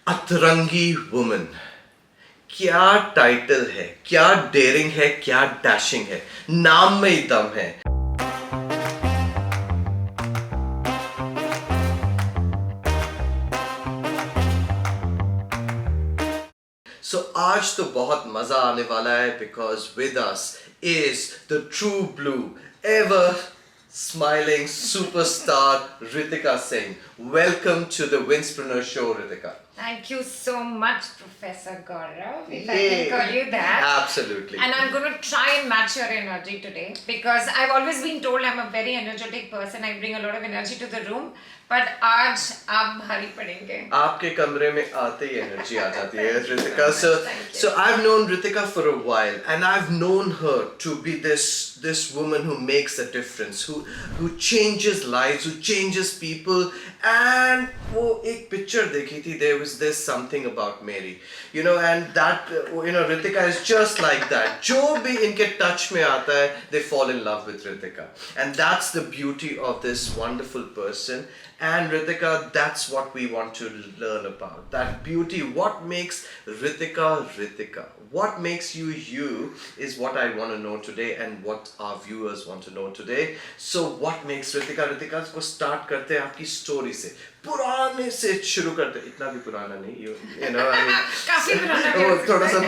अतरंगी वुमन, क्या टाइटल है, क्या डेयरिंग है, क्या डैशिंग है, नाम में ही दम है। आज तो बहुत मजा आने वाला है because with us is the true blue ever smiling superstar Ritika Singh. Welcome to the Winspreneur Show, Ritika. Thank you so much, Professor Gaurav, if I can call you that. Absolutely. And I'm going to try and match your energy today because I've always been told I'm a very energetic person. I bring a lot of energy to the room. But आज आप भारी पड़ेंगे. आपके कमरे में आते ही energy आ जाती है, Ritika. So I've known Ritika for a while, and I've known her to be this woman who makes a difference, who changes lives, who changes people. And वो एक picture देखी थी, there was this something about Mary, and that Ritika is just like that. जो भी इनके touch में आता है, they fall in love with Ritika, and that's the beauty of this wonderful person. And Ritika, that's what we want to learn about. That beauty, what makes Ritika Ritika? What makes you you is what I want to know today, and what our viewers want to know today. So what makes Ritika Ritika? को start करते हैं आपकी story से, पुराने से शुरू करते हैं. इतना भी पुराना नहीं, काफी पुराना थोड़ा सा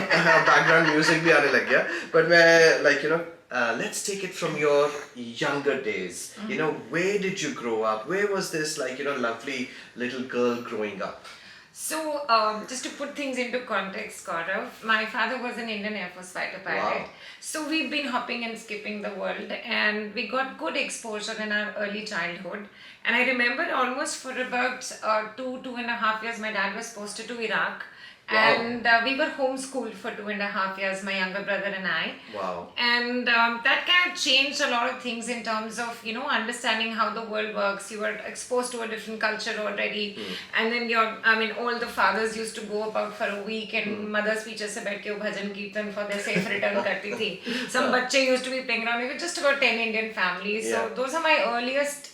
background music भी आने लग गया. But मैं let's take it from your younger days. Where did you grow up? Where was this lovely little girl growing up? So, just to put things into context, Gaurav, my father was an Indian Air Force fighter pilot. Wow. So we've been hopping and skipping the world, and we got good exposure in our early childhood. And I remember almost for about 2.5 years, my dad was posted to Iraq. Wow. And we were homeschooled for 2.5 years, my younger brother and I. Wow. And that kind of changed a lot of things in terms of, understanding how the world works. You were exposed to a different culture already. And then all the fathers used to go about for a week and mothers pictures se baith ke bhajan kirtan for their safe return karti thi. Some bacche used to be playing around. We were just about 10 Indian families. Yeah. So those are my earliest,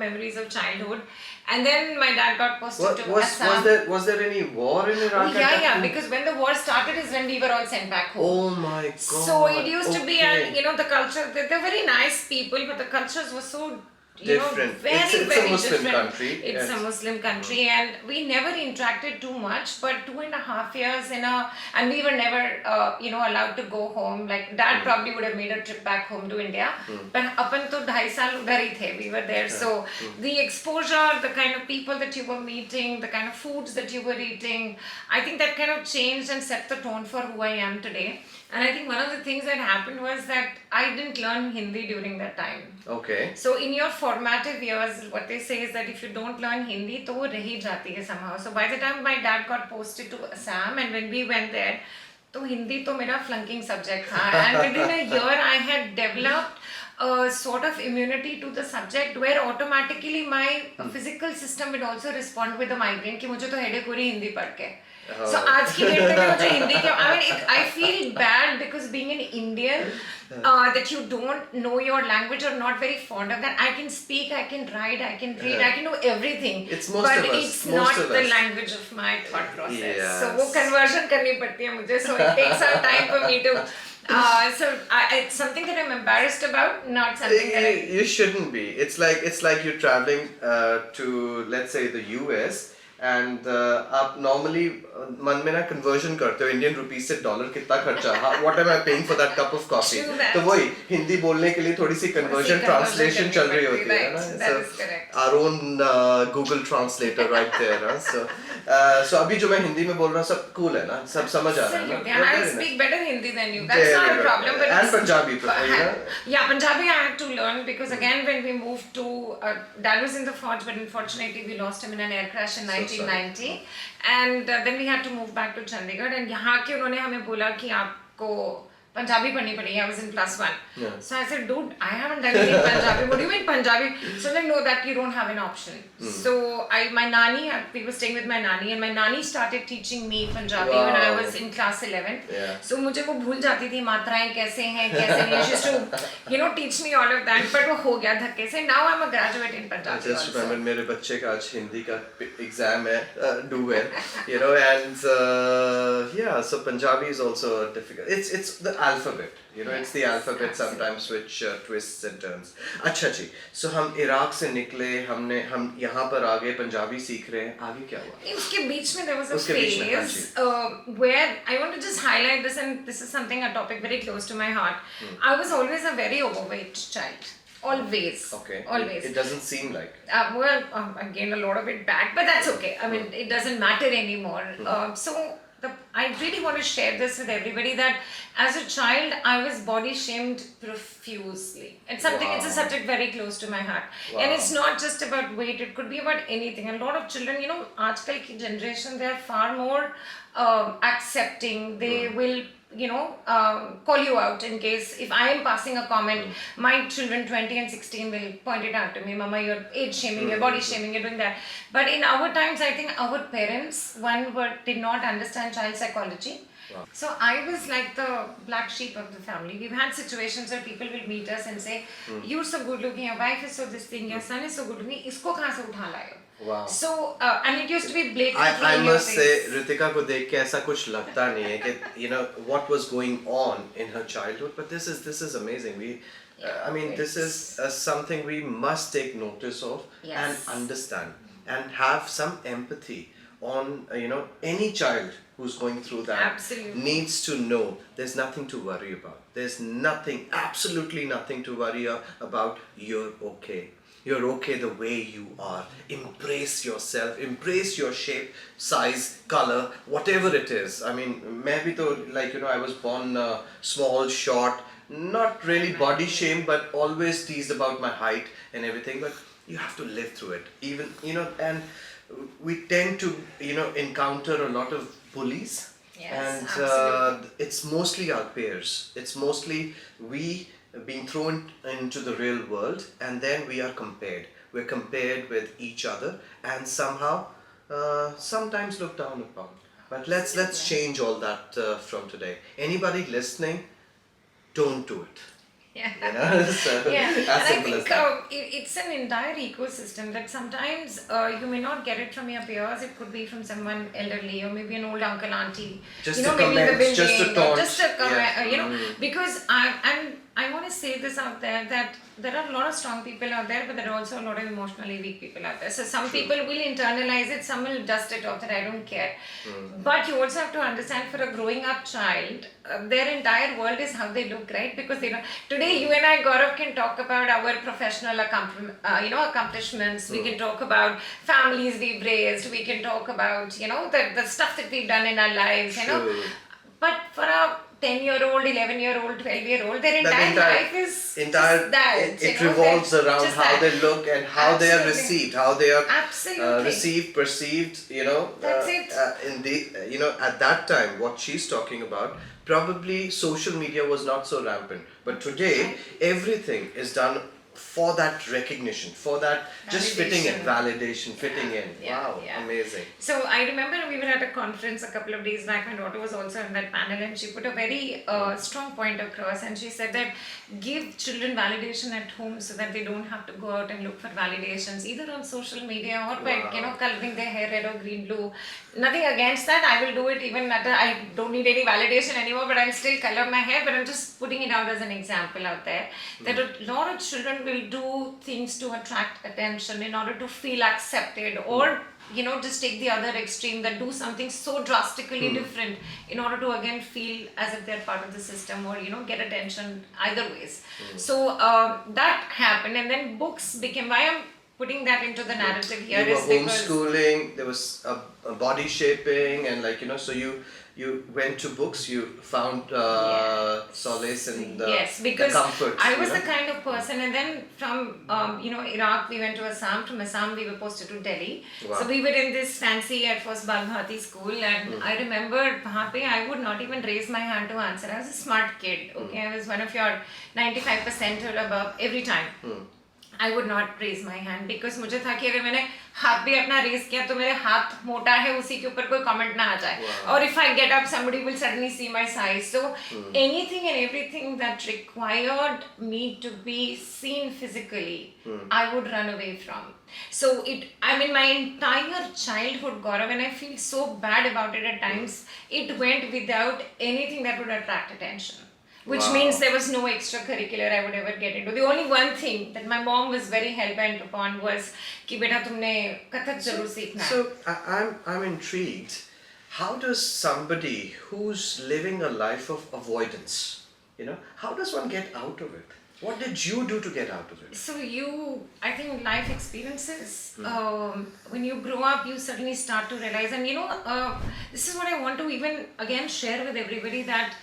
memories of childhood. And then my dad got posted to Assam. Was there any war in Iraq? Yeah, because when the war started is when we were all sent back home. Oh my God. So it used to be, the culture, they're very nice people, but the cultures were so different. Very, it's very a Muslim different. country. It's a Muslim country, and we never interacted too much. But 2.5 years and we were never, allowed to go home. Like Dad probably would have made a trip back home to India, but अपन तो 2.5 साल उधर ही थे. We were there, so the exposure, the kind of people that you were meeting, the kind of foods that you were eating, I think that kind of changed and set the tone for who I am today. And I think one of the things that happened was that I didn't learn Hindi during that time. Okay. So in your formative years, what they say is that if you don't learn Hindi, तो वो रह ही जाती है somehow. So by the time my dad got posted to Assam, and when we went there, तो हिंदी तो मेरा flunking subject था. And within a year, I had developed a sort of immunity to the subject where automatically my physical system would also respond with a migraine कि मुझे तो headache हो रही हिंदी पढ़ के. So आज की डेट में मुझे हिंदी के I feel bad because being an Indian that you don't know your language or not very fond of that. I can speak, I can write, I can read, I can do everything. It's most but of us. It's most not of the us. language of my thought process. Yes. So वो conversion करनी पड़ती है मुझे. So it takes some time for me to. It's something that I'm embarrassed about, not something that you shouldn't be. It's like you're traveling to, let's say, the US. And आप normally मन में ना conversion करते हो Indian rupees से dollar कितना खर्चा, what am I paying for that cup of coffee? तो वही हिंदी बोलने के लिए थोड़ी सी conversion translation चल रही होती है ना. That is correct. Our own Google translator right there. So अभी जो मैं हिंदी में बोल रहा हूँ सब cool है ना, सब समझ आ रहा है ना. I speak better Hindi than you. That's not a problem. But and Punjabi, yeah, Punjabi I had to learn because again when we moved to Dad was in the Fauj, but unfortunately we lost him in an air crash in 1990, and then we had to move back to Chandigarh. And यहाँ के उन्होंने हमें बोला कि आपको Punjabi padni padi. I was in +1. Yeah. So I said, dude, I haven't done any Punjabi. What do you mean Punjabi? So like, no, that you don't have an option. So my nani, we were staying with my nani, and my nani started teaching me Punjabi when I was in class 11. Yeah. So मुझे वो भूल जाती थी मात्राएं कैसे हैं कैसे नहीं. She used to teach me all of that. But वो हो गया धक्के से. Now I'm a graduate in I Punjabi just also. remember मेरे बच्चे का आज हिंदी का exam है, do well, and yeah, so Punjabi is also difficult. It's the alphabet, it's the alphabet sometimes which twists and turns. अच्छा जी, so हम Iraq से निकले, हम यहाँ पर आ गए, पंजाबी सीख रहे हैं, आगे क्या हुआ? उसके बीच में there was a उसके बीच में, हाँ phase where I want to just highlight this, and this is something, a topic very close to my heart. I was always a very overweight child. Always. Okay. Always. It doesn't seem like. Well, I gained a lot of it back, but that's okay. I mean, it doesn't matter anymore. I really want to share this with everybody that as a child, I was body shamed profusely. It's something, it's a subject very close to my heart. Wow. And it's not just about weight, it could be about anything. A lot of children, aajkal ki generation, they are far more accepting. They will call you out in case if I am passing a comment, my children 20 and 16 will point it out to me, Mama, you're age shaming, you're body shaming, you're doing that. But in our times, I think our parents, did not understand child psychology. Wow. So I was like the black sheep of the family. We've had situations where people will meet us and say, you're so good looking, your wife is so this thing, your son is so good looking, isko kahan se utha laye ho? Wow. So, and it used to be blatantly I must say, Ritika को देख के ऐसा कुछ लगता नहीं है कि what was going on in her childhood, but this is amazing. I mean, this is something we must take notice of and understand and have some empathy on any child who's going through that. Absolutely. Needs to know there's nothing to worry about. There's nothing, absolutely nothing to worry about. You're okay. You're okay the way you are. Embrace yourself. Embrace your shape, size, color, whatever it is. I mean, maybe though, I was born small, short, not really body shame, but always teased about my height and everything. But you have to live through it. Even, and we tend to, encounter a lot of bullies. Yes, and absolutely. it's mostly our peers. It's mostly we being thrown into the real world, and then we are compared. We're compared with each other, and somehow, sometimes looked down upon. But let's change all that from today. Anybody listening, don't do it. Yeah. So, Yeah, as and I simple as think that. it's an entire ecosystem that sometimes you may not get it from your peers. It could be from someone elderly or maybe an old uncle, auntie. Just maybe a in the comment, building, just a or taunt. just a comment. Yeah. Because I want to say this out there that there are a lot of strong people out there, but there are also a lot of emotionally weak people out there. So some people will internalize it, some will dust it off that I don't care. But you also have to understand, for a growing up child, their entire world is how they look, right? Because today you and I, Gaurav, can talk about our professional accomplishments. We can talk about families we've raised. We can talk about the stuff that we've done in our lives. True. But for a 10-year-old, 11-year-old, 12-year-old, their entire life is just that. It revolves around just how that. they look and how they are Absolutely. received, how they are Absolutely. received, perceived. That's it. In the at that time, what she's talking about, probably social media was not so rampant, but today everything is done for that recognition, for that just fitting in, validation, fitting in. Wow, amazing. So I remember we were at a conference a couple of days back. My daughter was also in that panel, and she put a very strong point across, and she said that give children validation at home so that they don't have to go out and look for validations either on social media or by coloring their hair red or green, blue. Nothing against that. I will do it even I don't need any validation anymore, but I'll still color my hair. But I'm just putting it out as an example out there that a lot of children will do things to attract attention in order to feel accepted, or just take the other extreme, that do something so drastically different in order to again feel as if they're part of the system, or get attention either ways. So that happened, and then books became, why I'm putting that into the narrative here You is were because homeschooling. There was a body shaping and like so you went to books, you found solace in the because the comfort. I was the kind of person, and then from Iraq we went to Assam. From Assam we were posted to Delhi. Wow. So we were in this fancy Air Force Balbhati school, and I remember wahan pe I would not even raise my hand to answer. I was a smart kid. Okay, I was one of your 95% or above every time. I would not raise my hand because मुझे था कि अगर मैंने हाथ भी अपना raise किया तो मेरे हाथ मोटा है उसी के ऊपर कोई कमेंट ना आ जाए और if I get up somebody will suddenly see my size. So anything and everything that required me to be seen physically I would run away from. So my entire childhood, Gaurav, and I feel so bad about it at times, it went without anything that would attract attention. Which means there was no extracurricular I would ever get into. The only one thing that my mom was very hell-bent upon was कि बेटा तुमने कथक जरूर सीखना है. So I'm intrigued. How does somebody who's living a life of avoidance, how does one get out of it? What did you do to get out of it? So I think life experiences, when you grow up, you suddenly start to realize, and this is what I want to even again share with everybody, that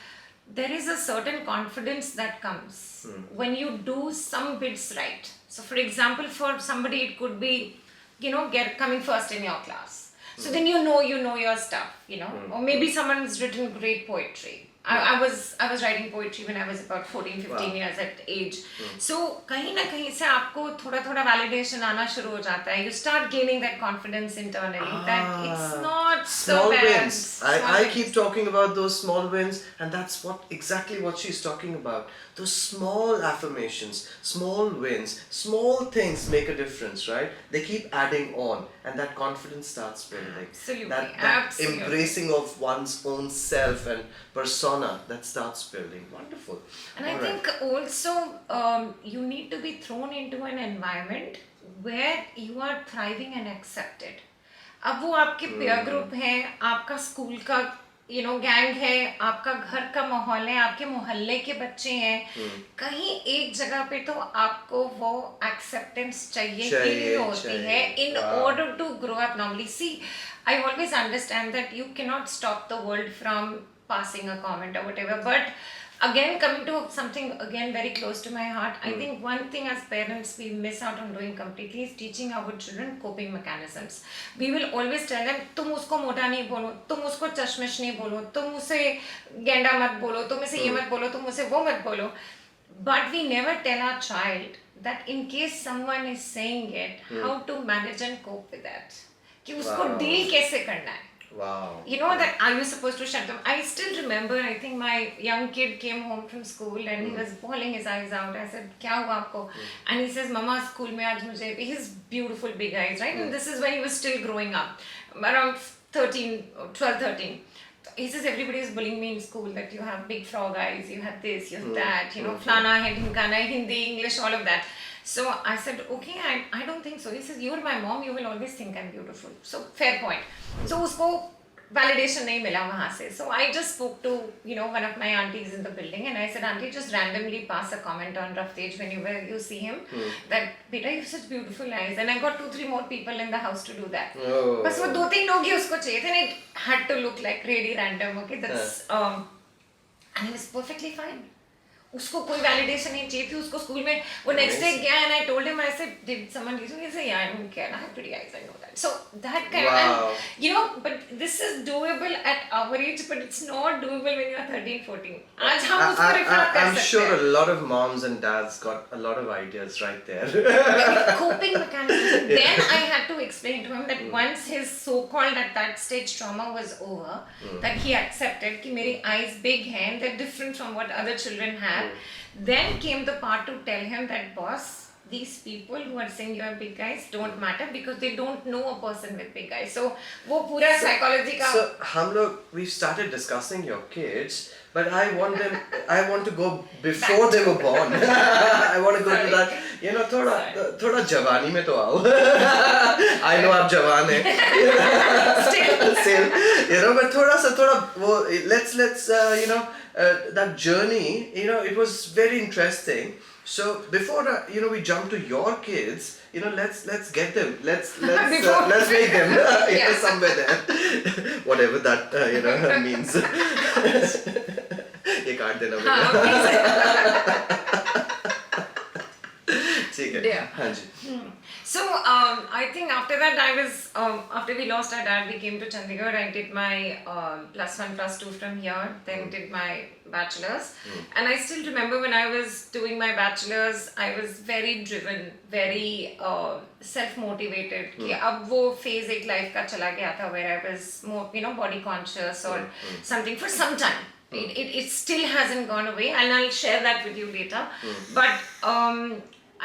there is a certain confidence that comes when you do some bits right. So for example, for somebody it could be coming first in your class. So then you know your stuff, or maybe someone's written great poetry. I was writing poetry when I was about 14-15 years at age. So कहीं ना कहीं से आपको थोड़ा validation आना शुरू हो जाता है. You start gaining that confidence internally that it's not small so bad. Wins. I keep talking about those small wins, and that's exactly what she's talking about. Those small affirmations, small wins, small things make a difference, right? They keep adding on, and that confidence starts building. Absolutely. That embracing of one's own self and persona, that starts building. Wonderful. And I think also you need to be thrown into an environment where you are thriving and accepted. अब वो आपके peer group है, आपका school का gang है, आपका घर का माहौल है, आपके मोहल्ले के बच्चे हैं, कहीं एक जगह पे तो आपको वो एक्सेप्टेंस चाहिए ही होती है in order to grow up normally. See, I always understand that you cannot stop the world from passing a comment or whatever, but again coming to something again very close to my heart, I think one thing as parents we miss out on doing completely is teaching our children coping mechanisms. We will always tell them तुम उसको मोटा नहीं बोलो, तुम उसको चश्मिश नहीं बोलो, तुम उसे गेंडा मत बोलो, तुम उसे ये मत बोलो, तुम उसे वो मत बोलो. But we never tell our child that in case someone is saying it, how to manage and cope with that. कि उसको deal कैसे करना है. Wow. That are you supposed to shut them? I still remember, I think my young kid came home from school and he was bawling his eyes out. I said, क्या हुआ आपको? And he says, Mama, school में आज मुझे, his beautiful big eyes, right? And this is when he was still growing up, around 12-13. He says, everybody is bullying me in school that you have big frog eyes, you have this, you have that, flana hai, dhimkana hai, Hindi, English, all of that. So I said, okay, I don't think so. He says, you're my mom, you will always think I'm beautiful. So fair point. So उसको validation नहीं मिला वहाँ से. So I just spoke to one of my aunties in the building and I said, auntie, just randomly pass a comment on Raftej whenever you see him that beta you have such beautiful eyes. And I got 2-3 more people in the house to do that. बस वो 2-3 लोग ही उसको चाहिए थे and it had to look like really random. Okay, that's and he was perfectly fine. उसको कोई validation नहीं चाहिए थी. उसको स्कूल में वो next day गया and I told him, I said, did someone teach you? He said, yeah, I don't care, I have pretty eyes, I know that. So that kind of, but this is doable at our age, but it's not doable when you are 13-14. आज हम उसको refer कर सकते हैं. I'm sure a lot of moms and dads got a lot of ideas right there. Coping mechanisms. Then I had to explain to him that once his so-called at that stage trauma was over, that he accepted कि मेरी eyes big हैं, they're different from what other children have. Then came the part to tell him that, boss, these people who are saying you have big eyes don't matter because they don't know a person with big eyes. So वो पूरा psychology का. So हम लोग we started discussing your kids, but I want to go before they were born. I want to go to that. थोड़ा जवानी में तो आओ. I know आप जवान हैं. Still, but थोड़ा वो let's that journey, it was very interesting. So before we jump to your kids, let's get them. Let's make them somewhere there. whatever that means. ये काट देना भैया. ठीक है. Yeah. हाँ जी. So I think after that after we lost our dad, we came to Chandigarh. I did my +1 +2 from here, then did my bachelor's. And I still remember when I was doing my bachelor's, I was very driven, very self-motivated. कि अब वो phase एक life का चला गया था where I was more body conscious or something for some time. It still hasn't gone away, and I'll share that with you later. But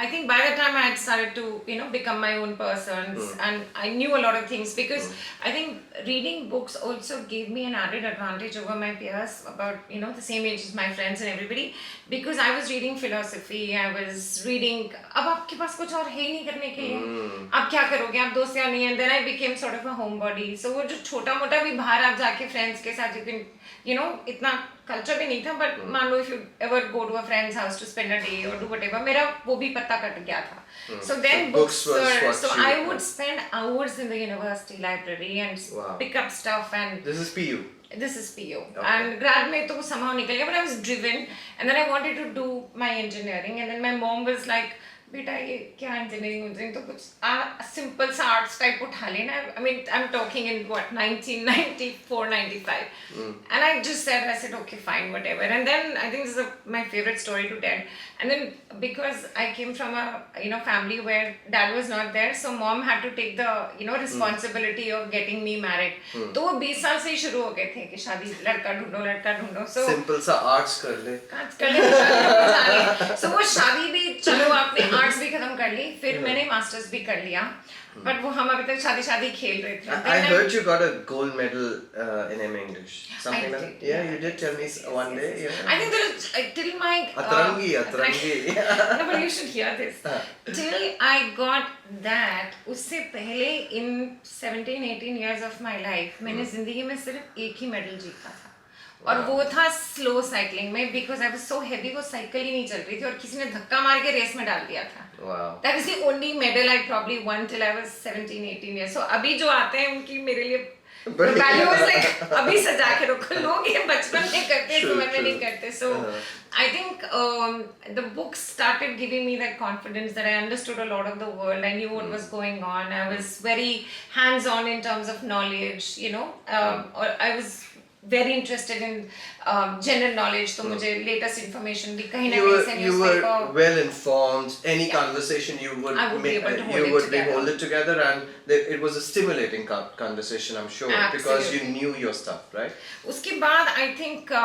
I think by the time I had started to become my own person, and I knew a lot of things, because I think reading books also gave me an added advantage over my peers about the same age as my friends and everybody, because I was reading philosophy, I was reading अब आपके पास कुछ और है ही नहीं करने के लिए, आप क्या करोगे, आप दोस्त या नहीं है. Then I became sort of a homebody. So वो जो छोटा मोटा भी बाहर आप जाके friends के साथ you can इतना कल्चर भी नहीं था, बट मान लो if you ever go to a friend's house to spend a day or do whatever, मेरा वो भी पत्ता कट गया था. So then books were, so I would spend hours in the university library and pick up stuff. And this is PU. This is PU. Okay. And grad में तो somehow निकल गया, but I was driven, and then I wanted to do my engineering, and then my mom was like, बेटा ये क्या engineering तो कुछ simple सा आर्ट्स टाइप उठा लेना. I mean, I'm talking in what 1994-95, and I just said okay, fine, whatever. And then I think this is my favorite story to tell. And then because I came from a family where dad was not there, so mom had to take the responsibility of getting me married. तो वो 20 साल से ही शुरू हो गए थे कि शादी, लड़का ढूंढो. So सिंपल सा आर्ट्स कर ले. So वो शादी भी चलो आपने आर्ट्स भी खत्म कर ली, फिर मैंने मास्टर्स भी कर लिया, बट वो हम अभी तक शादी खेल रहे थे. I heard you got a gold medal in MA English, something like that. Yeah, you did tell me one day. Yeah. I think there is till my Atrangi. No, but you should hear this. Till I got that, उससे पहले in 17-18 years of my life, मैंने जिंदगी में सिर्फ एक ही medal जीता था, और वो था स्लो साइकिलिंग में, because I was so heavy, वो साइकिल ही नहीं चल रही थी और किसी ने धक्का मार के रेस में डाल दिया था. That is the only medal I probably won till I was 17-18 years. So अभी जो आते हैं उनकी मेरे लिए वैल्यू इज लाइक अभी सजा के रखो. लोग ये बचपन में करते हैं, समय में नहीं करते. सो I think the books started giving me that confidence that I understood a lot of the world. I knew what was going on. I was very hands-on in terms of knowledge, or I was very interested in general knowledge. So मुझे latest information भी कहीं ना कहीं से you were well informed. Any conversation you would be hold it together, and it was a stimulating conversation, I'm sure. Absolutely. Because you knew your stuff, right? उसके बाद I think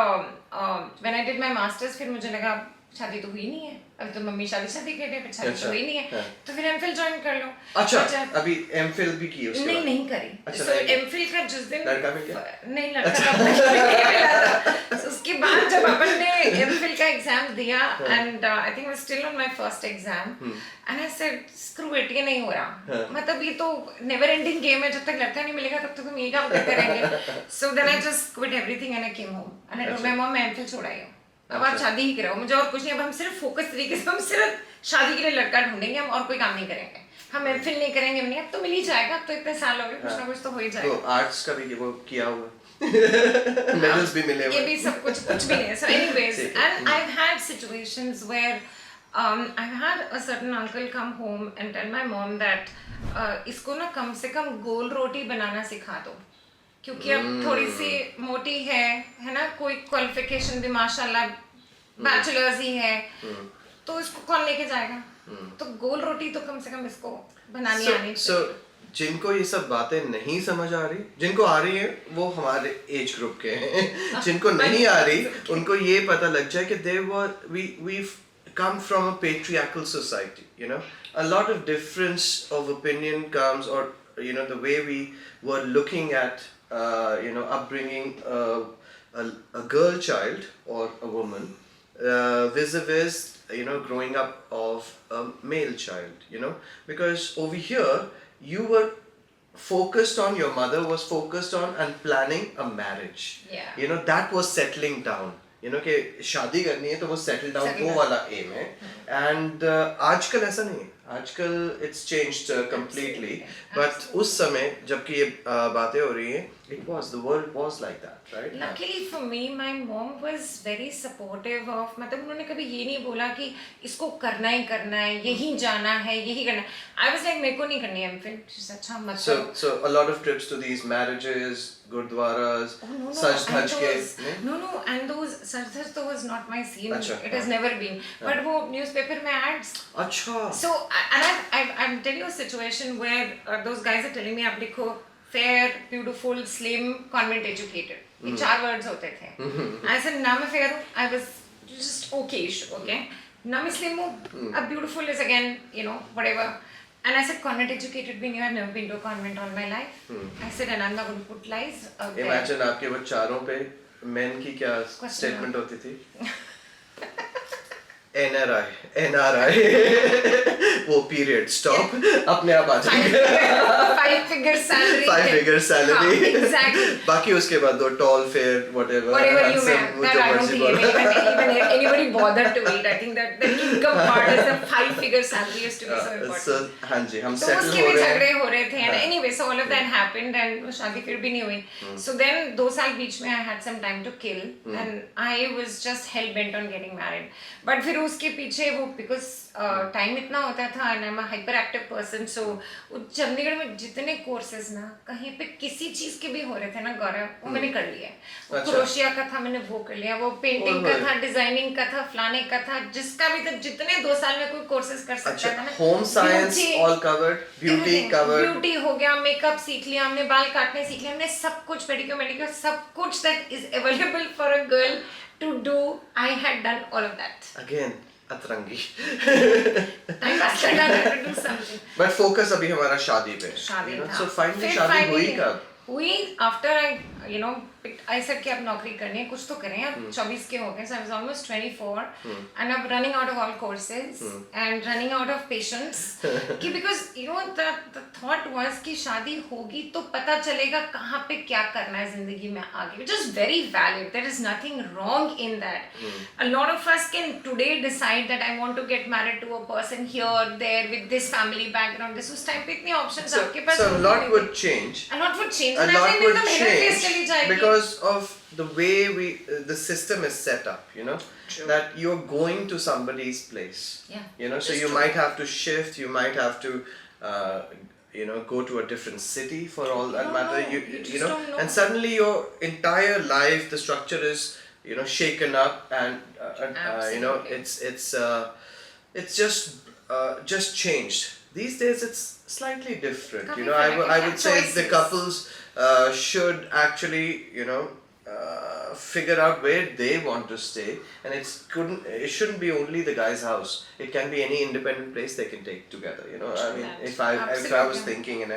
when I did my masters, फिर मुझे लगा शादी तो हुई नहीं है, अभी तो मम्मी शादी कर रहे हैं, शादी तो हुई नहीं है, तो फिर एमफिल ज्वाइन कर लो. अच्छा, अभी एमफिल भी की उसके बाद? नहीं करी. सो एमफिल का जिस दिन लड़का मिल गया? नहीं, लड़का उसके बाद जब अपन ने एमफिल का एग्जाम दिया, and I think I still on my first exam, and I said screw it, ये नहीं हो रहा. मतलब ये तो नेवर एंडिंग गेम है, जब तक लड़का नहीं मिलेगा तब तक हम यही काम करते रहेंगे. So then I just quit everything and I came home and I told my mom, मैं एमफिल छोड़ आई हूं, अब आप शादी ही कराओ, मुझे और कुछ नहीं. अब हम सिर्फ फोकस तरीके से, हम सिर्फ शादी के लिए लड़का ढूंढेंगे, हम और कोई काम नहीं करेंगे, हम एमफिल नहीं करेंगे. नहीं, अब तो मिल ही जाएगा, अब तो इतने साल हो गए, कुछ ना कुछ तो हो ही जाएगा. तो आर्ट्स का भी वो किया हुआ मेडल्स भी मिले हुए, ये भी सब कुछ भी नहीं है. So anyways, and I've had situations where I've had a certain uncle come home and tell my mom that इसको ना कम से कम गोल रोटी बनाना सिखा दो, क्योंकि अब थोड़ी सी मोटी है ना, कोई क्वालिफिकेशन भी माशाल्लाह बैचलर्स ही है, तो इसको कौन लेके जाएगा. तो गोल रोटी तो कम से कम इसको बनानी आनी चाहिए. जिनको ये सब बातें नहीं समझ आ रही, जिनको आ रही है वो हमारे एज ग्रुप के हैं, जिनको नहीं आ रही उनको ये पता लग जाए कि we've come from a patriarchal society, a lot of difference of opinion comes, or the way we were looking at upbringing a girl child or a woman vis-a-vis growing up of a male child, because over here you were focused on, your mother was focused on and planning a marriage. Yeah. That was settling down. कि शादी करनी है तो वो settle down वो वाला M है. And आजकल ऐसा नहीं है. आजकल it's changed completely, Absolutely. but उस समय जबकि ये बातें हो रही हैं, the world was like that, right? Luckily for me, my mom was very supportive of, मतलब उन्होंने कभी ये नहीं बोला कि इसको करना ही करना है, यही जाना है, यही करना है. I was like मेरे को नहीं करनी है फिर. अच्छा मत करो. So a lot of trips to these marriages, gurdwaras, Oh, no, saj and dhaj ke, those, नहीं? no, and those Sardar to was not my scene. अच्छा, It has हाँ. never been. But वो newspaper में ads. अच्छा. So and I'm telling you a situation where those guys are telling me आप लिखो fair, beautiful, slim, convent educated. ये 4 words होते थे. I said ना मैं fair हूँ. I was just okayish, okay. ना मैं slim हूँ. अब beautiful is again, you know, whatever. And I said, convent educated being you, I've never been to a convent all my life. I said, and I'm not going to put lies out there. Imagine आपके वो चारों पे men की क्या statement होती थी? NRI वो period stop अपने आप आ जाएंगे 5 figure salary 5 figure salary हाँ, exactly बाकी उसके बाद दो tall fair whatever you may that I don't think even anybody bothered to eat. I think that the income part is the 5 figure salary is to be so important. So हाँ जी हम तो settle उसके हो भी रहे झगड़े हैं हो रहे थे and anyway so all of that happened and शादी फिर भी नहीं हुई. So then 2 साल बीच में I had some time to kill and I was just hell bent on getting married. But फिर उसके पीछे वो because time इतना होता था and I'm a hyperactive person so Chandigarh में जितने courses ना कहीं पे किसी चीज के भी हो रहे थे ना गौरव वो मैंने कर लिया. वो क्रोशिया का था मैंने वो कर लिया. वो पेंटिंग का था डिजाइनिंग का था फलाने का था जिसका भी था जितने 2 साल में कोई कोर्सेज कर सकता था ना. home science all covered beauty covered beauty हो गया मेकअप सीख लिया हमने बाल काटने सीख लिया हमने सब कुछ पेडिक्योर मेडिक्योर सब कुछ that is available for a girl to do. I had done all of that. again अतरंगी I must have done to do something. but focus अभी हमारा शादी पे शादी था. so finally फिर शादी हुई finally कब हुई after I said कि अब नौकरी करनी है कुछ तो करें. अब 24 के हो गए so I was almost 24 and I'm running out of all courses and running out of patience कि because the thought was कि शादी होगी तो पता चलेगा कहाँ पे क्या करना है जिंदगी में आगे, which is very valid. There is nothing wrong in that. A lot of us can today decide that I want to get married to a person here there with this family background. This उस time पे इतने options आपके पास so a lot would change a lot would change. a lot would चली change जाएगी. because of the way the system is set up, True. that you're going to somebody's place. Yeah. So you might have to shift, you might have to go to a different city for all that matter. You just don't know. And suddenly your entire life, the structure is shaken up and Absolutely. it's just changed. These days it's slightly different. Kafi I farak hai, would say the choices. couples should actually figure out where they want to stay, and it shouldn't be only the guy's house. It can be any independent place they can take together. I mean, That. if I was Absolutely. thinking and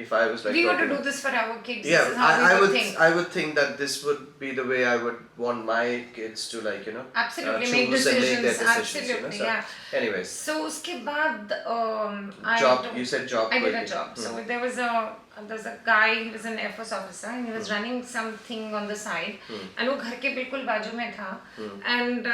if I was like We want to talking- do this for our kids. yeah, This is how we I would think. I would think that this would be the way I would want my kids to Absolutely, choose make and make their decisions. decisions. Absolutely, So, yeah. anyways, So उसके बाद job. You said job. I did a quickly. job. So there's a guy, he was an Air Force officer and he was running something on the side and वो घर के बिल्कुल बाजू में था and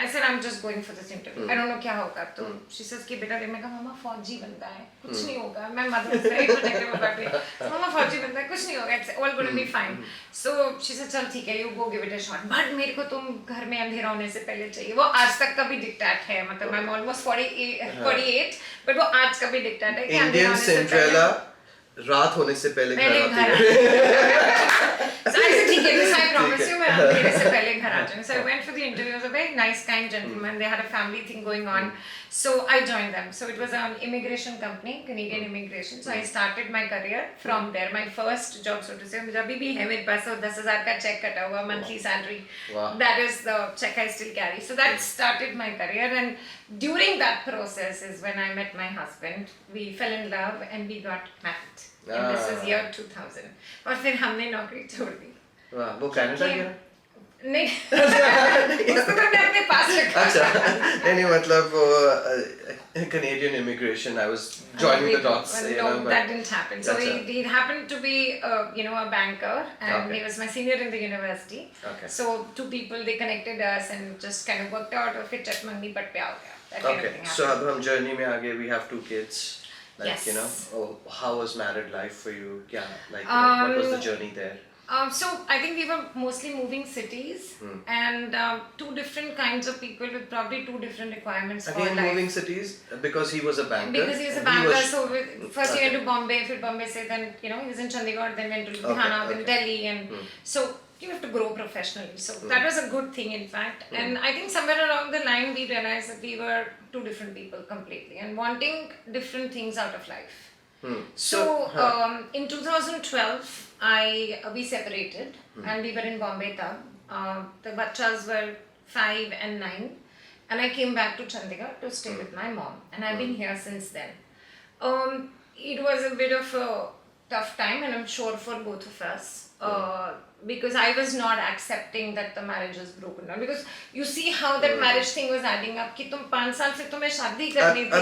I said I'm just going for this interview. I don't know क्या होगा. तो she says कि बेटा मैं कहा मामा फौजी बनता है कुछ नहीं होगा. मैं mother was very protective about it. मामा फौजी बनता है कुछ नहीं होगा. It's all going to be fine. So she said चल ठीक है you go give it a shot. But मेरे को तुम घर में अंधेरा होने से पहले चाहिए. वो आज तक का भी dictat है. मतलब I'm almost 48 but वो आज का भी dictat है कि अंधेरा Indian होने से Cinderella रात होने से पहले घर आती है. So I said, ठीक है, this I promise you, मैं अंधेरे से पहले घर आ जाऊँगी. So I went for the interview. It was a very nice, kind gentleman. They had a family thing going on. So I joined them. So it was an immigration company, Canadian immigration. So I started my career from there. My first job, so to say, मुझे अभी भी है मेरे पास 10,000 का check कटा हुआ monthly salary. Wow. That is the check I still carry. So that started my career. And during that process is when I met my husband. We fell in love and we got married. And this was year 2000. और फिर हमने नौकरी छोड़ दी. वाह वो Canada गया. नहीं उसको तो मैं अपने पास रखा. अच्छा नहीं मतलब Canadian immigration. I was joining the dots. No, that didn't happen. So That's he happened to be a banker and Okay. he was my senior in the university. Okay. So two people they connected us and just kind of worked out. और फिर चटमंगनी पट पे आ गया. That kind of Okay, thing so happened. अब हम journey में आगे, we have 2 kids. Like, Yes. you know, how was married life for you? Yeah, like, you know, what was the journey there? So I think we were mostly moving cities and two different kinds of people with probably two different requirements for Again, life. moving cities because he was a banker. Because he was a and banker, so first he went Okay. to Bombay, फिर Bombay से then you know he was in Chandigarh, then went to Okay, Ludhiana, then okay. Delhi, and so you have to grow professionally. So that was a good thing, in fact. And I think somewhere along the line we realized that we were two different people completely and wanting different things out of life. So in 2012, we separated and we were in Bombay tab. The bachas were 5 and 9, and I came back to Chandigarh to stay with my mom, and I've been here since then. It was a bit of a tough time, and I'm sure for both of us. Because I was not accepting that the marriage was broken down. Because you see how that marriage thing was adding up. कि तुम 5 साल से तुम्हें शादी करनी थी.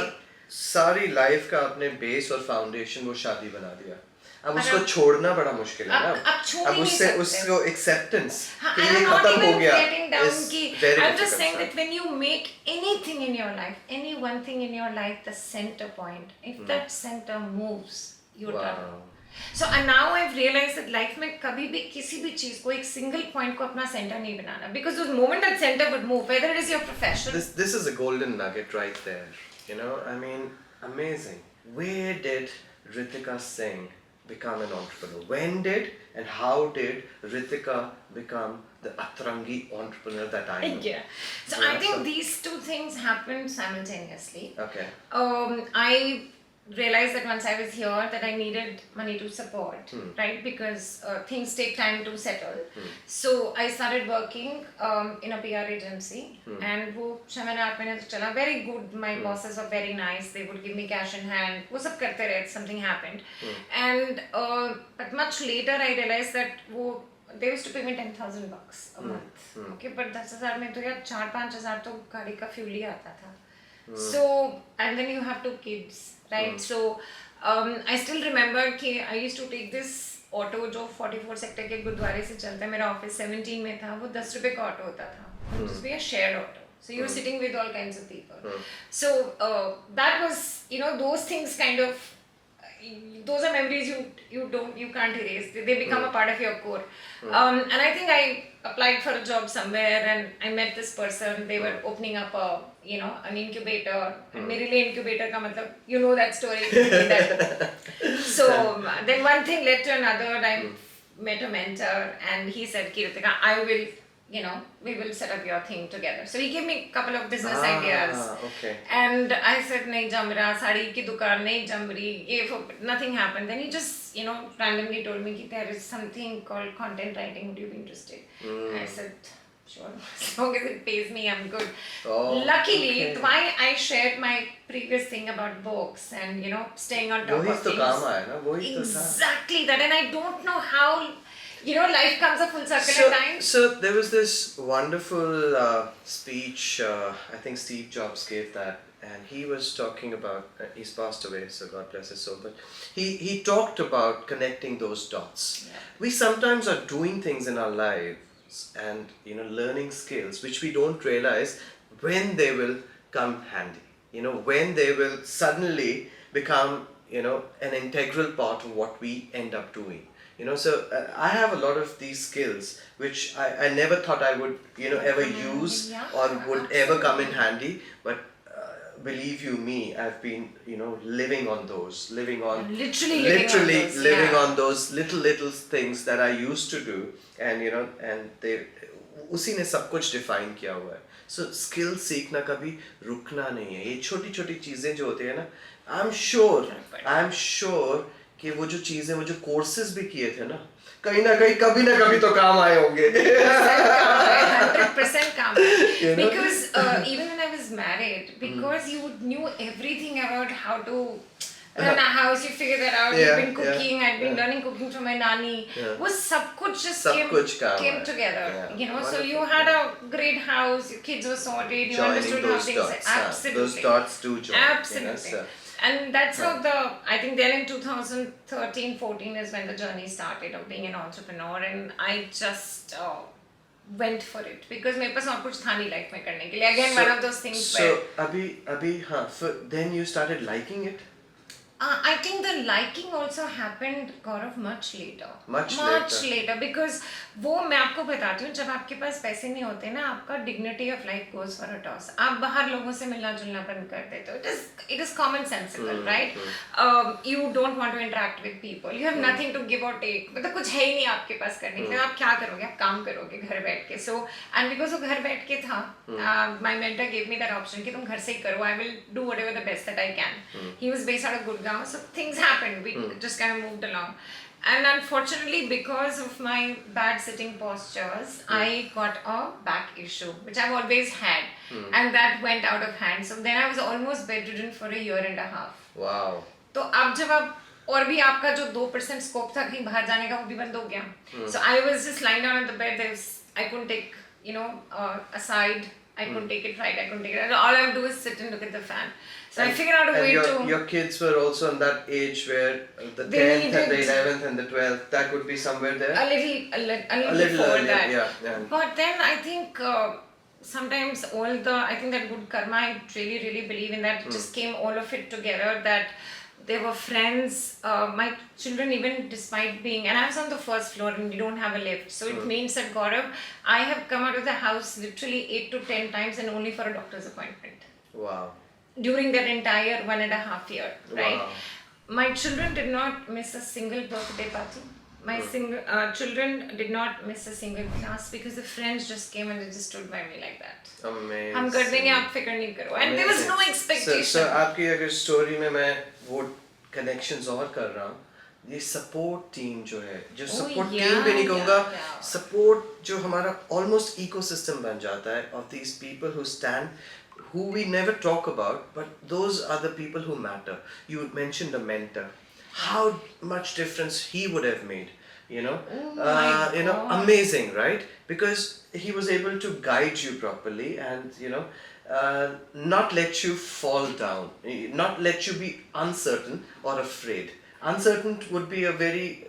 सारी life का अपने बेस और फाउंडेशन वो शादी बना दिया. अब और उसको अब- छोड़ना बड़ा मुश्किल है ना. अब छोड़ ही अब नहीं उससे सकते. उसको एक्सेप्टेंस कि And ये I'm not खत्म हो even गया. getting down is कि very I'm just difficult, saying sir. that when you make anything in your life, any one thing in your life, the center point, if that center moves, you're done. Wow. So and now I've realized that life में कभी भी किसी भी चीज को एक single point को अपना center नहीं बनाना, because the moment that center would move, whether it is your profession. This is a golden nugget right there. You know, I mean, amazing. Where did Ritika Singh become an entrepreneur? When did and how did Ritika become the Atrangi entrepreneur that I know? Yeah. So Yeah, I think so- these two things happened simultaneously. Okay. I realized that once I was here that I needed money to support, right? Because things take time to settle. So I started working in a PR agency, and वो 7-8 महीने तक चला. Very good. My bosses were very nice. They would give me cash in hand. वो सब करते रहे. Something happened, and but much later I realized that वो they used to pay me $10,000 a month. Okay, but 10,000 में तो यार 4-5 तो गाड़ी का फ्यूल ही आता था. So and then you have 2 kids, right? So I still remember कि I used to take this auto जो 44 सेक्टर के गुरुद्वारे से चलता है. मेरा ऑफिस 17 में था. वो 10 रुपए का ऑटो होता था. It used to be a shared auto. So you were sitting with all kinds of people. So that was, you know, those things kind of, those are memories you can't erase. They become a part of your core. And I think I applied for a job somewhere and I met this person. They were opening up a, you know, an incubator. And मेरे लिए incubator का मतलब, you know that story. That. So then one thing led to another. I met a mentor and he said, Ritika, I will, you know, we will set up your thing together. So he gave me a couple of business ideas. Okay. And I said, nahi jam raha, saadi ki dukaan nahi jam rahi, nothing happened. Then he just, you know, randomly told me that there is something called content writing, would you be interested? I said, sure, as long as it pays me, I'm good. Oh, Luckily, okay. why I shared my previous thing about books and, you know, staying on top वही of तो things. काम आया ना, वही तो था. Exactly that, and I don't know how, you know, life comes a full circle at times. So there was this wonderful speech, I think Steve Jobs gave that, and he was talking about, he's passed away, so God bless his soul, but he talked about connecting those dots. Yeah. We sometimes are doing things in our lives and, you know, learning skills which we don't realize when they will come handy, you know, when they will suddenly become, you know, an integral part of what we end up doing. You know, so I have a lot of these skills which I never thought I would, you know, ever use Yeah, or would ever come in handy. But believe you me, I've been, you know, living on those, living on, Literally living on those, living yeah. on those little things that I used to do, and you know, and they, उसी ने सब कुछ define किया हुआ है. So skill सीखना कभी रुकना नहीं है. ये छोटी छोटी चीजें जो होती है ना, I'm sure कि वो जो चीजें, वो जो courses भी किए थे ना, कहीं ना कभी तो काम आए होंगे. 100% काम. You know? Because even when I was married, because you knew everything about how to run a house, you figure that out. Yeah, You've been cooking. yeah, I'd been yeah. learning cooking from my nani. Yeah. वो सब कुछ just सब कुछ काम came आया. together. Yeah. You know, so Wonderful. you had a great house. Your kids were sorted. You Joining understood how those things. dots, Absolutely. those dots do join. Absolutely. You know, so. And that's how I think then in 2013-14 is when the journey started of being an entrepreneur, and I just went for it because मेरे पास और कुछ था नहीं life में करने के लिए. Again, one of those things So where अभी हाँ, then you started liking it. I think the liking also happened Gaurav much later. Much later because वो मैं आपको बताती हूँ जब आपके पास पैसे नहीं होते ना आपका dignity of life goes for a toss. आप बाहर लोगों से मिलना जुलना बंद कर देते हो. It is common sensical, right? You don't want to interact with people. You have nothing to give or take. मतलब कुछ है ही नहीं आपके पास करने के लिए. आप क्या करोगे? आप काम करोगे घर बैठ के. So and because वो घर बैठ के था, my mentor gave me that option कि तुम घर से ही करो. I will do whatever the best that I can. He was based out of Gurgaon. So things happened. We just kind of moved along. And unfortunately, because of my bad sitting postures, I got a back issue, which I've always had. And that went out of hand. So then I was almost bedridden for a year and a half. Wow. तो अब जब आप और भी आपका जो 2% scope था कहीं बाहर जाने का वो भी बंद हो गया. So I was just lying down on the bed. I couldn't take, aside. I couldn't take it right. I couldn't take it. All I would do is sit and look at the fan. So I figured out a way to. Your kids were also in that age where the They 10th and the needed- 11th and the 12th, that would be somewhere there. A little before earlier, that. yeah. But then I think sometimes I think that good karma, I really, really believe in that. It just came all of it together that they were friends. My children, even despite being, and I was on the first floor and we don't have a lift. So it means that Gaurav, I have come out of the house literally 8 to 10 times and only for a doctor's appointment. Wow. During that entire 1.5 year, right? Wow. My children did not miss a single birthday party. My children did not miss a single class because the friends just came and they just stood by me like that. Amazing. हम कर देंगे आप फिक्र नहीं करो. And there was no expectation. So आपकी अगर story में मैं वो connections और कर रहा हूँ, ये support team जो है, जो support team भी नहीं कहूँगा, support जो हमारा almost ecosystem बन जाता है of these people who stand, who we never talk about, but those are the people who matter. You mentioned a mentor. How much difference he would have made, amazing, right? Because he was able to guide you properly and, not let you fall down, not let you be uncertain or afraid. Uncertain would be a very,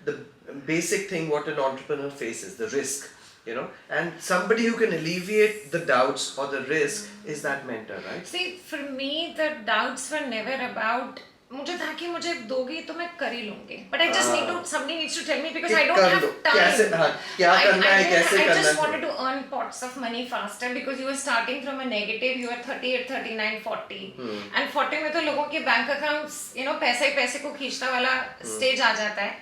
the basic thing what an entrepreneur faces, the risk. And somebody who can alleviate the doubts or the risk is that mentor, right? See, for me, the doubts were never about मुझे था कि मुझे दोगी तो मैं कर ही लूंगी. But I just somebody needs to tell me because I don't have time. I just wanted to earn pots of money faster because you were starting from a negative, you were 38, 39, 40. And 40 में तो लोगों के bank accounts, पैसा ही पैसे को खींचता वाला stage आ जाता है.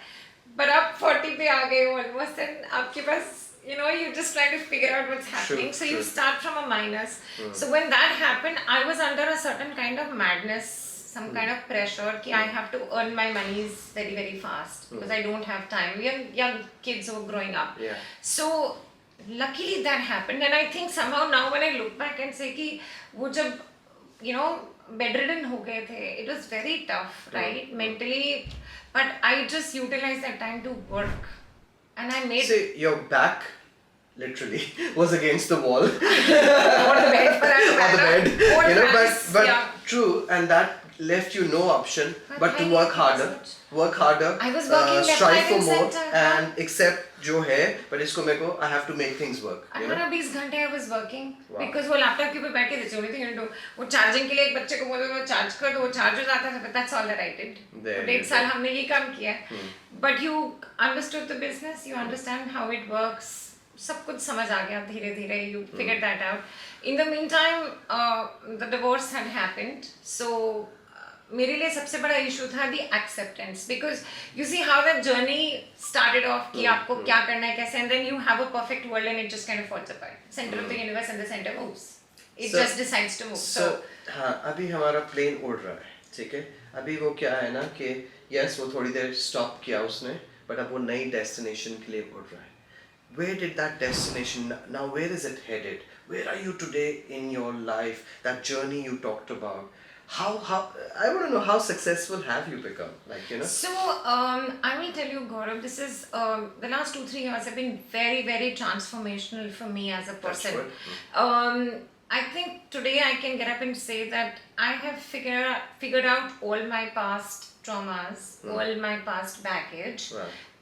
But अब 40 पे आ गए almost and आपके पास you're just trying to figure out what's happening. So you start from a minus. So when that happened, I was under a certain kind of madness, some kind of pressure that I have to earn my monies very, very fast because I don't have time. We are young kids who are growing up. Yeah. So luckily that happened. And I think somehow now when I look back and say कि वो जब bedridden हो गए थे, it was very tough, right? Mentally. But I just utilized that time to work. And I made... Say, your back literally was against the wall. Or the bed, for that matter. But true, and that left you no option but to work harder. I was working strive for left, right, more and center. and accept जो है, but इसको मेरे को I have to make things work. 18-20 घंटे I was working because Wow. वो laptop के ऊपर बैठ के जैसे only thing you do वो चार्जिंग के लिए एक बच्चे को बोलो वो चार्ज कर दो वो चार्ज हो जाता था. But that's all that I did. There you 1.5 साल go. हमने ये काम किया. But you understood the business, you understand how it works. सब कुछ समझ आ गया धीरे धीरे. You figured that out. In the meantime, the divorce had happened. So मेरे लिए सबसे बड़ा इशू था the acceptance because you see how that journey started off कि आपको क्या करना है कैसे and then you have a perfect world and it just kind of falls apart. Center of the universe and the center moves. It just decides to move. So हाँ अभी हमारा plane उड़ रहा है, ठीक है? अभी वो क्या है ना कि yes वो थोड़ी देर stop किया उसने, but अब वो नई destination के लिए उड़ रहा है. Where did that destination now? Where is it headed? Where are you today in your life? That journey you talked about. How I want to know how successful have you become, So I will tell you, Gaurav, this is the last 2-3 years have been very, very transformational for me as a person. I think today I can get up and say that I have figured out all my past traumas, all my past baggage,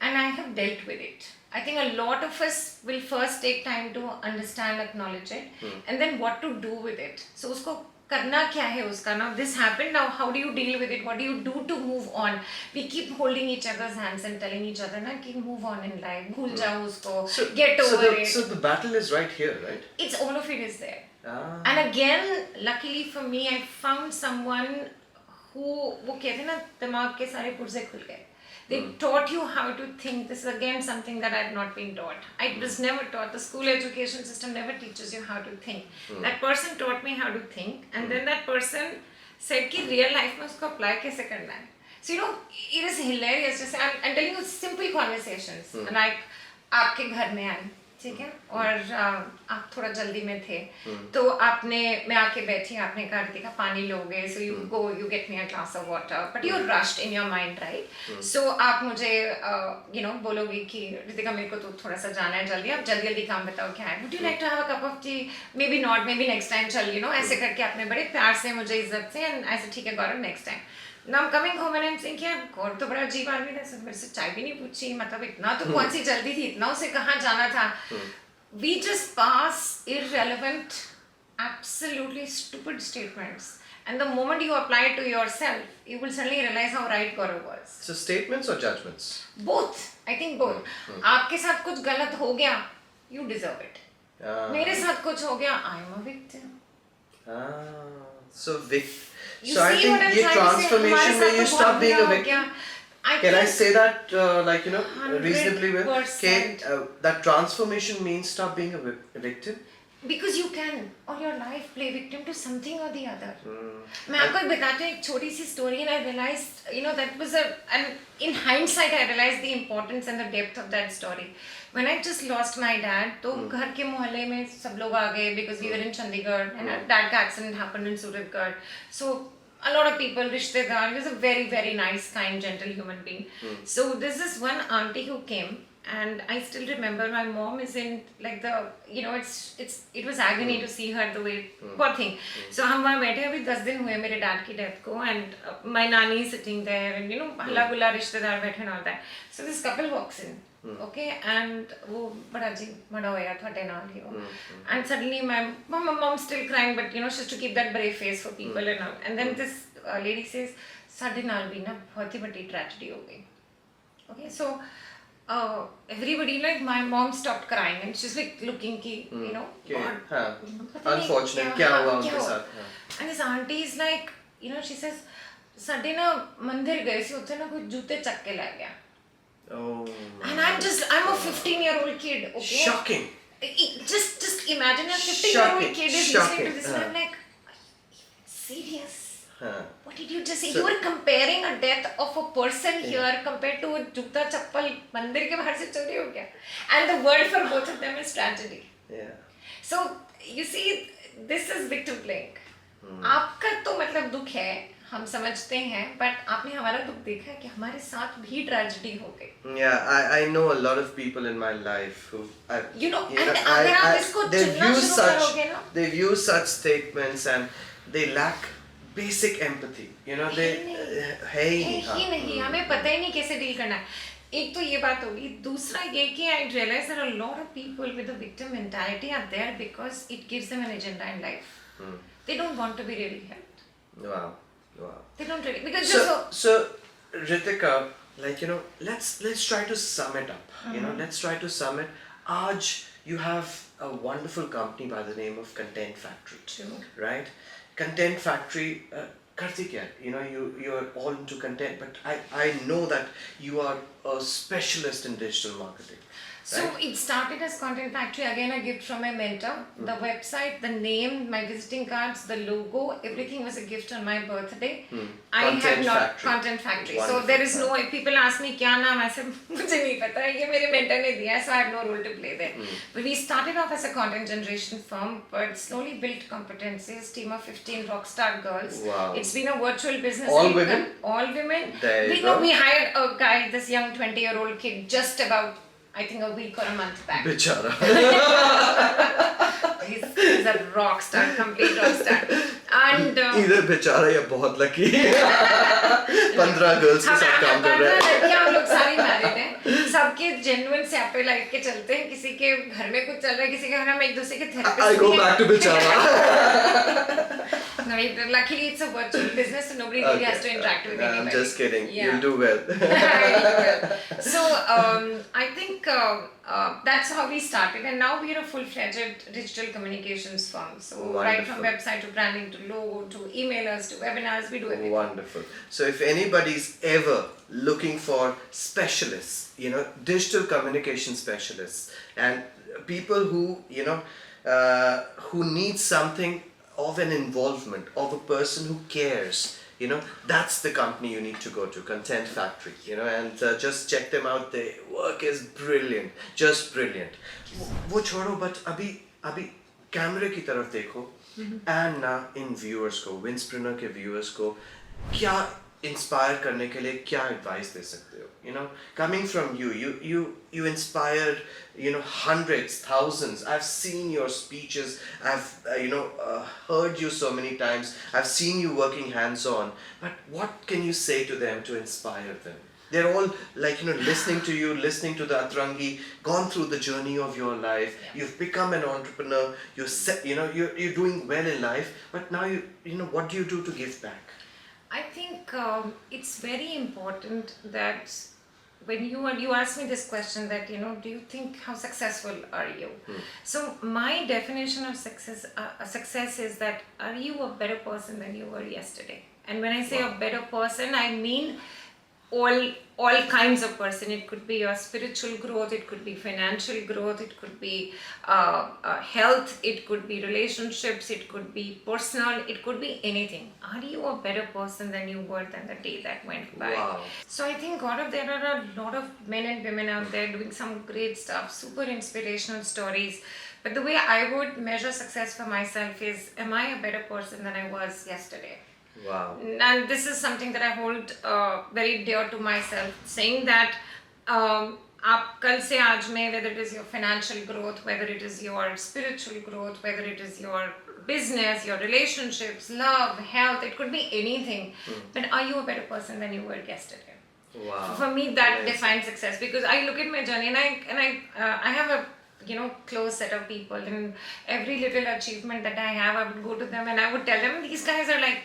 and I have dealt with it. I think a lot of us will first take time to understand, acknowledge it, and then what to do with it. So usko karna kya hai uska. Now this happened, now how do you deal with it? What do you do to move on? We keep holding each other's hands and telling each other na ki move on in life, bhul jao usko, get over it. So the battle is right here, right? It's all of it is there. Ah. And again, luckily for me, I found someone who वो कहते हैं ना दिमाग के सारे पुर्जे खुल गए. They taught you how to think. This is again something that I had not been taught. I was never taught. The school education system never teaches you how to think. That person taught me how to think, and then that person said कि real life में उसको apply कैसे करना है. So you know, it is hilarious. Just I'm telling you simple conversations. Like आपके घर में आई, ठीक है, और आप थोड़ा जल्दी में थे, तो आपने मैं आके बैठी, आपने कहा रितिका पानी लोगे, so you go you get me a glass of water, but you are rushed in your mind, right? So आप मुझे यू नो बोलोगे कि रितिका मेरे को तो थोड़ा सा जाना है जल्दी, आप जल्दी जल्दी काम बताओ क्या है, would you like to have a cup of tea, maybe not, maybe next time, चल यू नो, ऐसे करके आपने बड़े प्यार से मुझे इज्जत से एंड ऐसे ठीक है Gaurav next time. Now I'm coming home and I'm saying कि यार गौरव तो बड़ा अजीब आदमी था, मेरे से चाय भी नहीं पूछी, मतलब इतना तो कौन सी जल्दी थी, इतना उसे कहाँ जाना था. We just pass irrelevant, absolutely stupid statements, and the moment you apply it to yourself, you will suddenly realize how right Gaurav was. So statements or judgments? Both. I think both. आपके साथ कुछ गलत हो गया, you deserve it. मेरे साथ कुछ हो गया, I am a victim. So You so I see think what I'm ये trying to say? transformation हमारे where साथ you तो stop बहुत being a बुरा हो victim. गया. Can I think say that like you know reasonably well? 100%. That transformation means stop being a victim. Because you can all your life play victim to something or the other. मैं आपको एक बताती हूँ एक छोटी सी story, and I realized you know that was and in hindsight I realized the importance and the depth of that story. When I just lost my dad, तो घर के मोहल्ले में सब लोग आ गए because we were in Chandigarh and dad का accident happened in Suratgarh. So a lot of people, rishtedar, he was a very very nice, kind, gentle human being. So there's this one auntie who came. And I still remember my mom is in like the you know it was agony to see her the way poor thing. So हम वहाँ बैठे अभी 10 दिन हुए मेरे dad की death को, and my nanny is sitting there and you know हल्ला गुल्ला रिश्तेदार बैठे and all that. So this couple walks in, okay, and वो बड़ा जी बड़ा होया थोड़े नाल ही वो, and suddenly my mom still crying, but you know she has to keep that brave face for people and all. And then this lady says साढ़े नाल भी ना बहुत ही बड़ी tragedy हो गई. Okay, so everybody, like my mom stopped crying and she's like looking ki you know unfortunate क्या हुआ उनके साथ. And this auntie is like you know she says ਸਾਡੇ ना मंदिर गए सी उत्थे ना कोई जूते चक के ले गया. And I'm a 15-year-old kid, okay? Shocking. Just imagine a 15-year-old kid is listening to this and I'm like, serious? What did you just say? You were comparing a death of a person here compared to a जूता चप्पल मंदिर के बाहर से चोरी हो गया. And the word for both of them is tragedy. Yeah. So you see, this is victim playing. आपका तो मतलब दुख है, हम समझते हैं, but आपने हमारा दुख देखा है कि हमारे साथ भी tragedy हो गई. Yeah, I know a lot of people in my life who you know and अगर आप इसको चुनना शुरू करोगे ना, they've used such statements and they lack basic empathy, you know, they है ही नहीं, हमें पता ही नहीं कैसे डील करना है. एक तो ये बात होगी, दूसरा ये कि I realize that a lot of people with a victim mentality are there because it gives them an agenda in life. They don't want to be really helped. Wow. They don't really, because so Ritika, like you know, let's try to sum it up. You know, let's try to sum it. Aaj you have a wonderful company by the name of Content Factory. True. Right? Content Factory करती क्या है? You know, you're all into content, but I know that you are a specialist in digital marketing. So it started as Content Factory, again a gift from my mentor. The website, the name, my visiting cards, the logo, everything was a gift on my birthday. I have not Content Factory. So there is no, people ask me क्या नाम, I said मुझे नहीं पता, ये मेरे mentor ने दिया, so I have no role to play there. But we started off as a content generation firm, but slowly built competencies, team of 15 rockstar girls. Wow. It's been a virtual business. All women? All women. There you go. We hired a guy, this young 20-year-old kid, just about I think a week or a month back. बेचारा. He's a rock star, complete rock star. And either बेचारा या बहुत lucky. 15 girls के साथ काम कर रहे हैं. लड़कियां हम लोग सारी married हैं. सब के genuine से आप लाइफ के चलते हैं, किसी के घर में कुछ चल रहा है, किसी के घर में एक दूसरे के I therapist go back to Bichara. No, luckily it's a virtual business, so nobody really has to interact with anybody. I'm just kidding. Yeah. You'll do well. So I think that's how we started, and now we are a full-fledged digital communications firm. So right from Wonderful. website to branding to logo to emailers to webinars, we do everything. Wonderful. So if anybody's ever looking for specialists, digital communication specialists, and people who, who need something of an involvement, of a person who cares, that's the company you need to go to, Content Factory, and just check them out. Their work is brilliant, just brilliant. वो छोड़ो, but अभी कैमरे की तरफ देखो, and ना इन viewers को, Winspreneur के viewers को क्या inspire करने के लिए क्या advice दे सकते हो? Coming from you inspired, hundreds, thousands. I've seen your speeches. I've heard you so many times. I've seen you working hands-on. But what can you say to them to inspire them? They're all like listening to you, listening to the Atrangi, gone through the journey of your life. Yeah. You've become an entrepreneur. You're doing well in life. But now what do you do to give back? I think it's very important that when you ask me this question that do you think how successful are you? So my definition of success is that are you a better person than you were yesterday? And when I say a better person, I mean all kinds of person. It could be your spiritual growth, it could be financial growth, it could be health, it could be relationships, it could be personal, it could be anything. Are you a better person than you were than the day that went by? Wow. So I think there are a lot of men and women out there doing some great stuff, super inspirational stories. But the way I would measure success for myself is, am I a better person than I was yesterday? Wow. And this is something that I hold very dear to myself, saying that आप कल से आज में, whether it is your financial growth, whether it is your spiritual growth, whether it is your business, your relationships, love, health, it could be anything. But are you a better person than you were yesterday? Wow. For me, that Amazing. defines success, because I look at my journey and I have a close set of people, and every little achievement that I have, I would go to them and I would tell them, these guys are like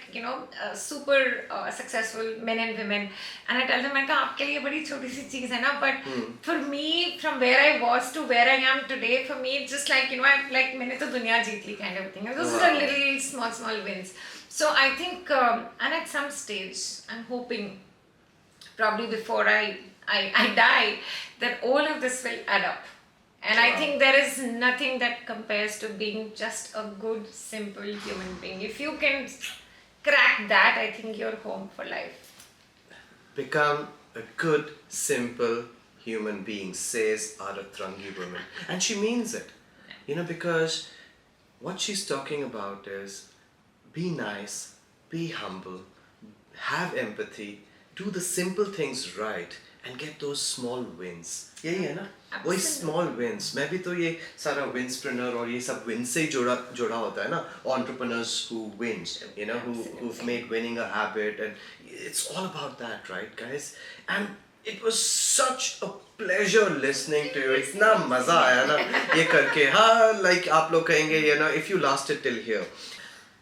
super successful men and women, and I tell them, आपके लिए बड़ी छोटी सी चीज है ना, but for me, from where I was to where I am today, for me it's just like मैंने तो दुनिया जीत ली kind of thing. And those are little small wins. So I think and at some stage I'm hoping, probably before I die, that all of this will add up. And I think there is nothing that compares to being just a good, simple human being. If you can crack that, I think you're home for life. Become a good, simple human being, says our Atrangi woman. And she means it. Because what she's talking about is be nice, be humble, have empathy, do the simple things right, and get those small wins. यही है ना, वही small wins. मैं भी तो ये सारा Winspreneur और ये सब wins से ही जोड़ा होता है ना, entrepreneurs who win, who've made winning a habit, and it's all about that, right, guys? And it was such a pleasure listening to you. इतना मजा आया ना ये करके. हाँ, like आप लोग कहेंगे, if you lasted till here.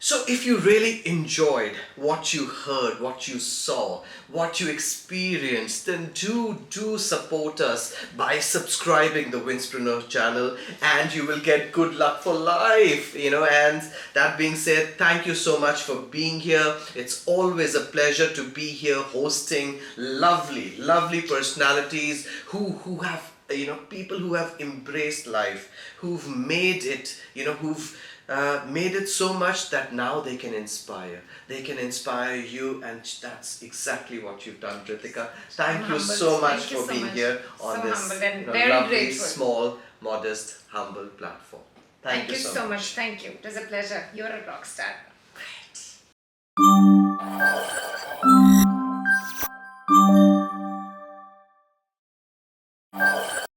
So if you really enjoyed what you heard, what you saw, what you experienced, then do support us by subscribing the Winspreneur channel, and you will get good luck for life, and that being said, thank you so much for being here. It's always a pleasure to be here hosting lovely personalities who have, people who have embraced life, who've made it, who've made it so much that now they can inspire. They can inspire you, and that's exactly what you've done, Ritika. Thank you so much for being here on this lovely, grateful. small, modest, humble platform. Thank you so much. Thank you. It was a pleasure. You're a rock star. Great.